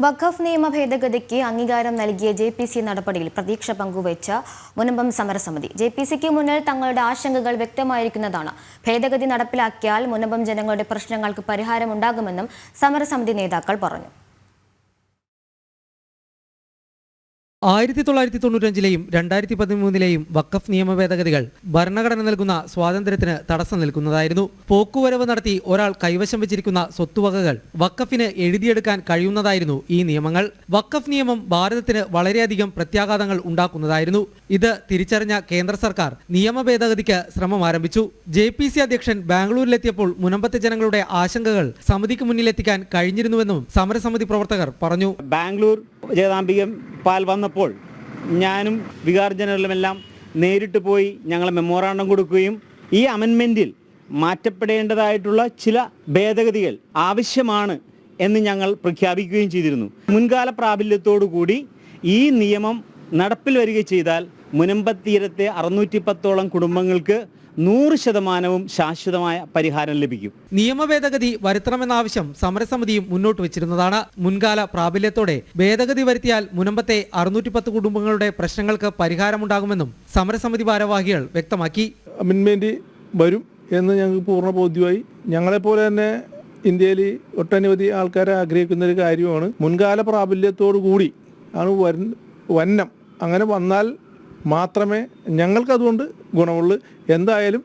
വഖഫ് നിയമ ഭേദഗതിക്ക് അംഗീകാരം നൽകിയ JPC നടപടിയിൽ പ്രതീക്ഷ പങ്കുവച്ച മുനമ്പം സമരസമിതി. JPCക്ക് മുന്നിൽ തങ്ങളുടെ ആശങ്കകൾ വ്യക്തമായിരിക്കുന്നതാണ്. ഭേദഗതി നടപ്പിലാക്കിയാൽ മുനമ്പം ജനങ്ങളുടെ പ്രശ്നങ്ങൾക്ക് പരിഹാരമുണ്ടാകുമെന്നും സമരസമിതി നേതാക്കൾ പറഞ്ഞു. 1995-ലെയും 2013-ലെയും വഖഫ് നിയമ ഭേദഗതികൾ ഭരണഘടന നൽകുന്ന സ്വാതന്ത്ര്യത്തിന് തടസ്സം നിൽക്കുന്നതായിരുന്നു. പോക്കുവരവ് നടത്തി ഒരാൾ കൈവശം വെച്ചിരിക്കുന്ന സ്വത്തുവകകൾ വഖഫിന് എഴുതിയെടുക്കാൻ കഴിയുന്നതായിരുന്നു ഈ നിയമങ്ങൾ. വഖഫ് നിയമം ഭാരതത്തിന് വളരെയധികം പ്രത്യാഘാതങ്ങൾ ഉണ്ടാക്കുന്നതായിരുന്നു. ഇത് തിരിച്ചറിഞ്ഞ കേന്ദ്ര സർക്കാർ നിയമ ഭേദഗതിക്ക് ശ്രമം ആരംഭിച്ചു. JPC അധ്യക്ഷൻ ബാംഗ്ലൂരിലെത്തിയപ്പോൾ മുനമ്പത്തെ ജനങ്ങളുടെ ആശങ്കകൾ സമിതിക്ക് മുന്നിലെത്തിക്കാൻ കഴിഞ്ഞിരുന്നുവെന്നും സമരസമിതി പ്രവർത്തകർ പറഞ്ഞു. ബാംഗ്ലൂർ ജഗദാംബികം പാൽ വന്നപ്പോൾ ഞാനും വികാർ ജനറലുമെല്ലാം നേരിട്ട് പോയി ഞങ്ങൾ മെമ്മോറാണ്ടം കൊടുക്കുകയും ഈ അമെൻമെൻറ്റിൽ മാറ്റപ്പെടേണ്ടതായിട്ടുള്ള ചില ഭേദഗതികൾ ആവശ്യമാണ് എന്ന് ഞങ്ങൾ പ്രഖ്യാപിക്കുകയും ചെയ്തിരുന്നു. മുൻകാല പ്രാബല്യത്തോടു കൂടി ഈ നിയമം നടപ്പിൽ വരിക ചെയ്താൽ മുനമ്പത്തീരത്തെ 610ഓളം കുടുംബങ്ങൾക്ക് 100% ശാശ്വതമായ പരിഹാരം ലഭിക്കും. നിയമ ഭേദഗതി വരുത്തണമെന്ന ആവശ്യം സമരസമിതിയും മുന്നോട്ട് വെച്ചിരുന്നതാണ്. മുൻകാല പ്രാബല്യത്തോടെ ഭേദഗതി വരുത്തിയാൽ മുനമ്പത്തെ 610 കുടുംബങ്ങളുടെ പ്രശ്നങ്ങൾക്ക് പരിഹാരമുണ്ടാകുമെന്നും സമരസമിതി ഭാരവാഹികൾ വ്യക്തമാക്കി. അമെൻമെന്റ് വരും എന്ന് ഞങ്ങൾക്ക് പൂർണ്ണ ബോധ്യമായി. ഞങ്ങളെപ്പോലെ തന്നെ ഇന്ത്യയിൽ ഒട്ടനവധി ആൾക്കാരെ ആഗ്രഹിക്കുന്ന ഒരു കാര്യമാണ്. മുൻകാല പ്രാബല്യത്തോടു കൂടി ആണ് വന്നം. അങ്ങനെ വന്നാൽ മാത്രമേ ഞങ്ങൾക്ക് അതുകൊണ്ട് ഗുണമുള്ളൂ. എന്തായാലും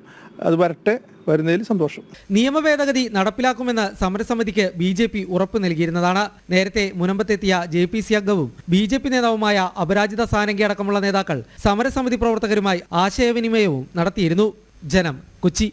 അത് വരട്ടെ, വരുന്നതിൽ സന്തോഷം. നിയമ ഭേദഗതി നടപ്പിലാക്കുമെന്ന് സമരസമിതിക്ക് BJP ഉറപ്പ് നൽകിയിരുന്നതാണ്. നേരത്തെ മുനമ്പത്തെത്തിയ JPC അംഗവും BJP നേതാവുമായ അപരാജിത സാരംഗി അടക്കമുള്ള നേതാക്കൾ സമരസമിതി പ്രവർത്തകരുമായി ആശയവിനിമയവും നടത്തിയിരുന്നു. ജനം, കൊച്ചി.